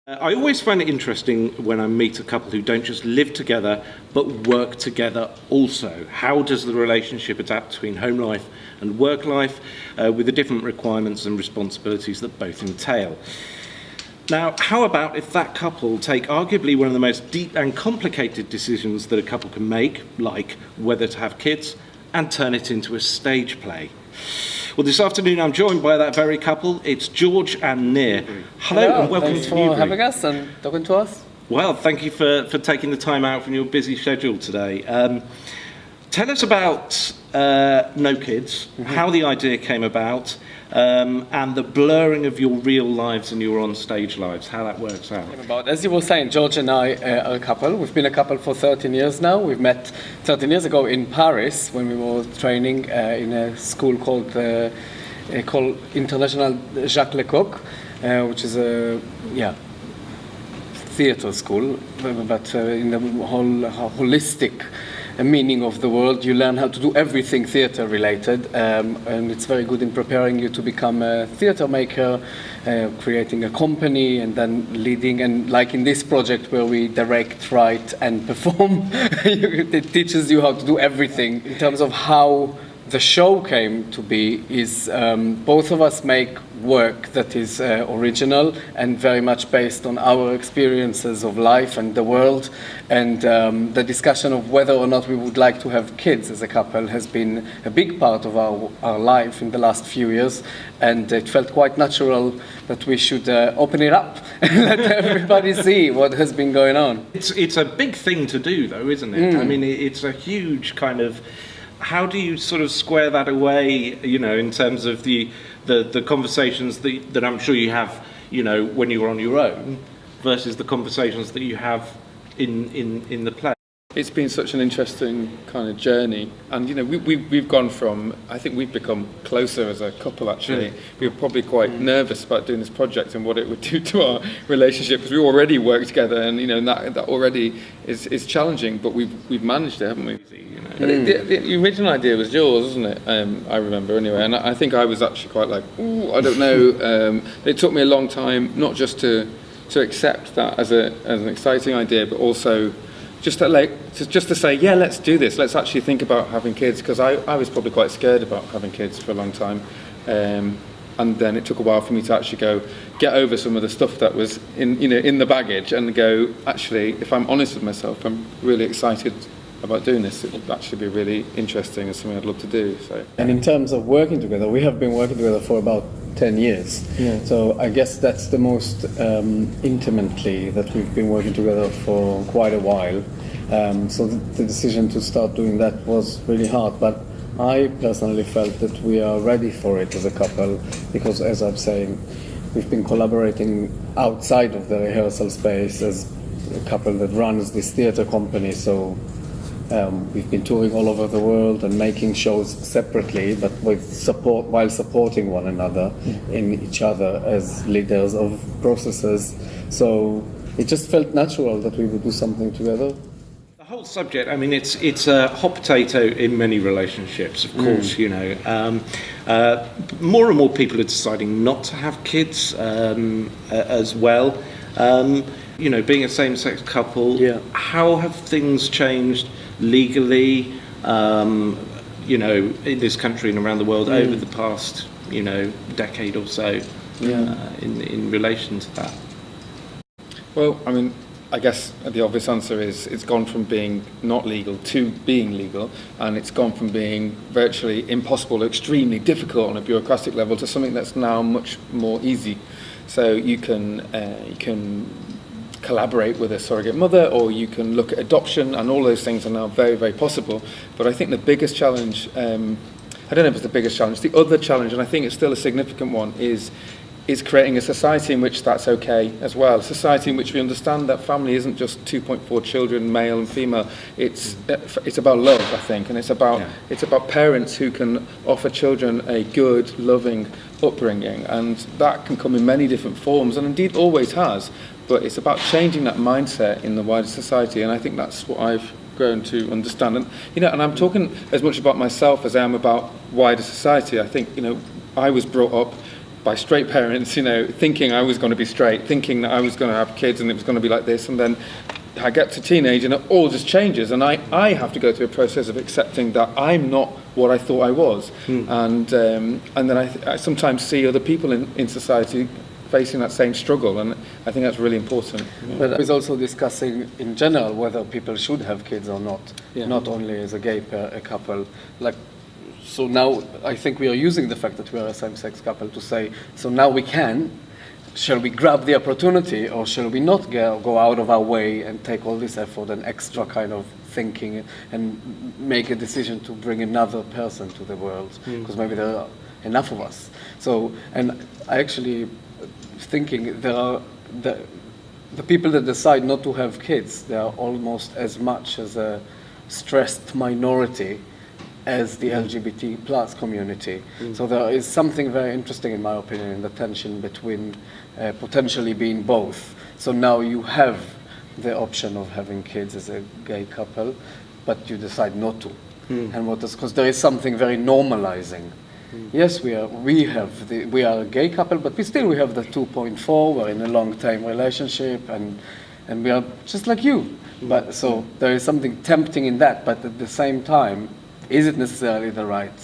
I always find it interesting when I meet a couple who don't just live together, but work together also. How does the relationship adapt between home life and work life with the different requirements and responsibilities that both entail? Now, how about if that couple take arguably one of the most deep and complicated decisions that a couple can make, like whether to have kids, and turn it into a stage play? Well, this afternoon I'm joined by that very couple. It's George and Nir. Hello and welcome to Newbury. Thanks for having us and talking to us. Well, thank you for taking the time out from your busy schedule today. Tell us about No Kids, how the idea came about, and the blurring of your real lives and your on-stage lives, how that works out. As you were saying, George and I are a couple. We've been a couple for 13 years now. We've met 13 years ago in Paris when we were training in a school called International Jacques Lecoq, which is a theatre school, but in the whole holistic meaning of the word. You learn how to do everything theatre related, and it's very good in preparing you to become a theatre maker, creating a company and then leading, and like in this project where we direct, write and perform, it teaches you how to do everything. In terms of how the show came to be is both of us make work that is original and very much based on our experiences of life and the world, and the discussion of whether or not we would like to have kids as a couple has been a big part of our life in the last few years, and it felt quite natural that we should open it up and let everybody see what has been going on. It's a big thing to do though, isn't it? I mean, it's a huge kind of... How do you sort of square that away, you know, in terms of the conversations that I'm sure you have, you know, when you're on your own versus the conversations that you have in the play? It's been such an interesting kind of journey, and you know we've gone from, I think we've become closer as a couple actually. We were probably quite nervous about doing this project and what it would do to our relationship, because we already work together, and you know that already is challenging, but we've managed it, haven't we? You know? The original idea was yours, wasn't it? I remember anyway, and I think I was actually quite like, ooh, I don't know. It took me a long time not just to accept that as an exciting idea, but also just to say, yeah, let's do this. Let's actually think about having kids, because I was probably quite scared about having kids for a long time, and then it took a while for me to actually get over some of the stuff that was in the baggage, and go, actually, if I'm honest with myself, I'm really excited about doing this. It would actually be really interesting and something I'd love to do. So. And in terms of working together, we have been working together for about 10 years. Yeah. So I guess that's the most intimately that we've been working together for quite a while. So the decision to start doing that was really hard. But I personally felt that we are ready for it as a couple, because as I'm saying, we've been collaborating outside of the rehearsal space as a couple that runs this theatre company. So we've been touring all over the world and making shows separately, but with support, while supporting one another in each other as leaders of processes. So it just felt natural that we would do something together. The whole subject, I mean, it's a hot potato in many relationships, of course, you know. More and more people are deciding not to have kids as well. You know, being a same-sex couple, how have things changed legally, you know, in this country and around the world over the past, you know, decade or so, in relation to that? Well, I mean, I guess the obvious answer is it's gone from being not legal to being legal, and it's gone from being virtually impossible or extremely difficult on a bureaucratic level to something that's now much more easy. So you can collaborate with a surrogate mother, or you can look at adoption, and all those things are now very, very possible. But I think the biggest challenge, I don't know if it's the biggest challenge, the other challenge, and I think it's still a significant one, is creating a society in which that's okay as well. A society in which we understand that family isn't just 2.4 children, male and female. It's about love, I think, and it's about parents who can offer children a good, loving upbringing, and that can come in many different forms, and indeed always has. But it's about changing that mindset in the wider society, and I think that's what I've grown to understand. And you know, and I'm talking as much about myself as I am about wider society. I think, you know, I was brought up by straight parents, you know, thinking I was going to be straight, thinking that I was going to have kids and it was going to be like this, and then I get to teenage and it all just changes, and I have to go through a process of accepting that I'm not what I thought I was, and then I sometimes see other people in society facing that same struggle, and I think that's really important. But I was also discussing in general whether people should have kids or not, not only as a gay couple. Like, so now I think we are using the fact that we are a same-sex couple to say, so now we can. Shall we grab the opportunity, or shall we not go out of our way and take all this effort and extra kind of thinking and make a decision to bring another person to the world? Because maybe there are enough of us. So, and I actually thinking there are the people that decide not to have kids, they are almost as much as a stressed minority as the LGBT plus community. So there is something very interesting, in my opinion, in the tension between potentially being both. So now you have the option of having kids as a gay couple, but you decide not to. And what is, because there is something very normalizing. Yes, we are a gay couple, but we have the 2.4. We're in a long-term relationship, and we are just like you. But so there is something tempting in that, but at the same time, is it necessarily the right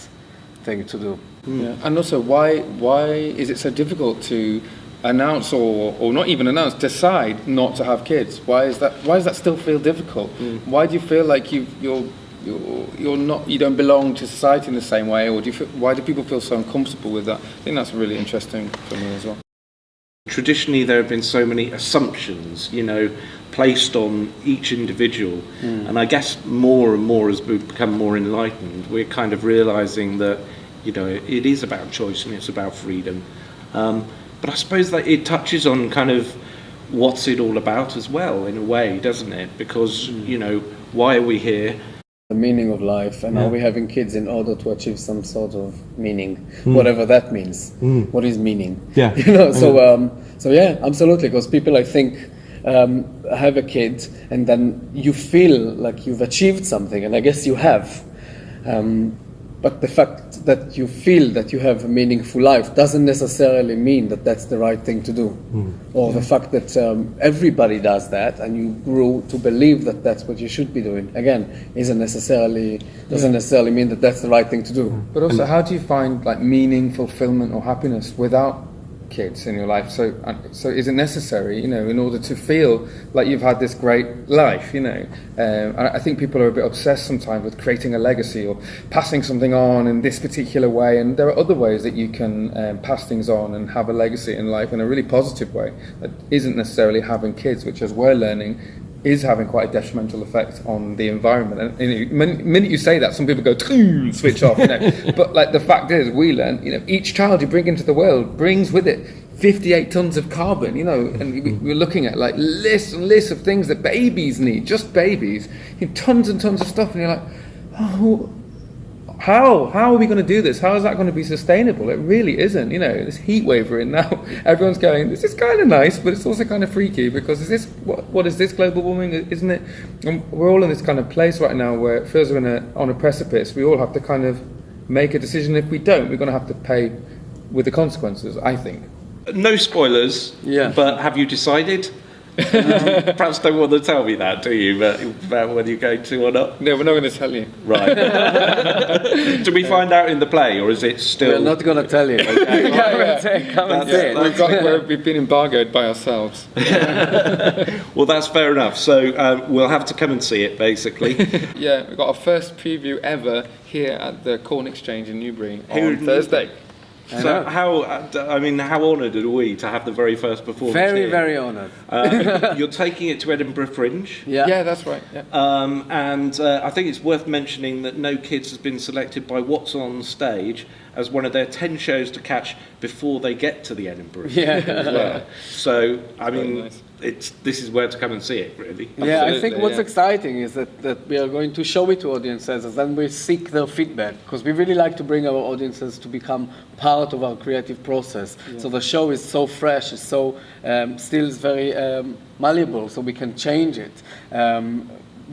thing to do? Yeah. And also, why is it so difficult to announce or not even announce, decide not to have kids? Why does that still feel difficult? Why do you feel like you're not, you don't belong to society in the same way, or why do people feel so uncomfortable with that? I think that's really interesting for me as well. Traditionally, there have been so many assumptions, you know, placed on each individual, and I guess more and more as we become more enlightened, we're kind of realising that, you know, it is about choice and it's about freedom. But I suppose that it touches on kind of what's it all about as well, in a way, doesn't it? Because, you know, why are we here? The meaning of life, and are we having kids in order to achieve some sort of meaning, whatever that means? What is meaning? Yeah. You know, so yeah, absolutely. Because people, I think, have a kid, and then you feel like you've achieved something, and I guess you have. But the fact that you feel that you have a meaningful life doesn't necessarily mean that that's the right thing to do. Or the fact that everybody does that and you grew to believe that that's what you should be doing, again, doesn't necessarily mean that that's the right thing to do. But also, how do you find like meaning, fulfillment, or happiness without kids in your life? So is it necessary, you know, in order to feel like you've had this great life, you know? I think people are a bit obsessed sometimes with creating a legacy or passing something on in this particular way, and there are other ways that you can pass things on and have a legacy in life in a really positive way that isn't necessarily having kids, which, as we're learning, is having quite a detrimental effect on the environment. And the minute you say that, some people go, switch off, you know. But like the fact is, we learn, you know, each child you bring into the world brings with it 58 tons of carbon, you know, and we're looking at like lists and lists of things that babies need, just babies, you know, tons and tons of stuff, and you're like, oh, how are we going to do this? How is that going to be sustainable? It really isn't, you know. This heat wave we're in now, everyone's going, this is kind of nice, but it's also kind of freaky, because is this what is this global warming, isn't it? And we're all in this kind of place right now where it feels we're on a precipice. We all have to kind of make a decision. If we don't, we're going to have to pay with the consequences, I think. No spoilers, but have you decided? Perhaps don't want to tell me that, do you? But about whether you're going to or not? No, we're not going to tell you. Right. Do we find out in the play, or is it still... We're not going to tell you. Come and see it. We've been embargoed by ourselves. Well, that's fair enough. So we'll have to come and see it, basically. Yeah, we've got our first preview ever here at the Corn Exchange in Newbury on Thursday. So how honoured are we to have the very first performance Very, here? very honoured. You're taking it to Edinburgh Fringe. Yeah, that's right. Yeah. And I think it's worth mentioning that No Kids has been selected by What's On Stage as one of their 10 shows to catch before they get to the Edinburgh Fringe as well. So, I mean, nice. This is where to come and see it, really. Yeah, I think what's exciting is that we are going to show it to audiences, and then we seek their feedback, because we really like to bring our audiences to become part of our creative process. So the show is so fresh, it's so still is very malleable, so we can change it.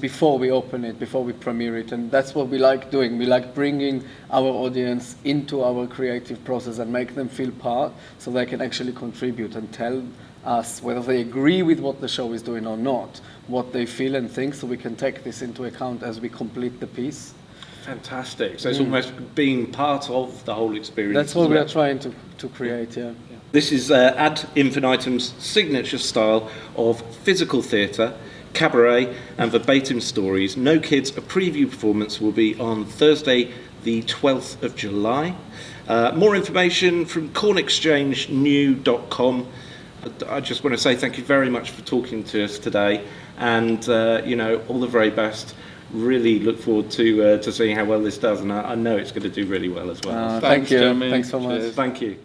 before we open it, before we premiere it, and that's what we like doing. We like bringing our audience into our creative process and make them feel part, so they can actually contribute and tell us whether they agree with what the show is doing or not, what they feel and think, so we can take this into account as we complete the piece. Fantastic. So it's almost being part of the whole experience. That's what as we well. are trying to create, yeah. This is Ad Infinitum's signature style of physical theatre, cabaret and verbatim stories. No Kids, a preview performance, will be on Thursday the 12th of July. More information from cornexchangenew.com. I just want to say thank you very much for talking to us today, and all the very best. Really look forward to seeing how well this does, and I know it's going to do really well as well. Thank you. Jeremy. Thanks so much. Cheers. Thank you.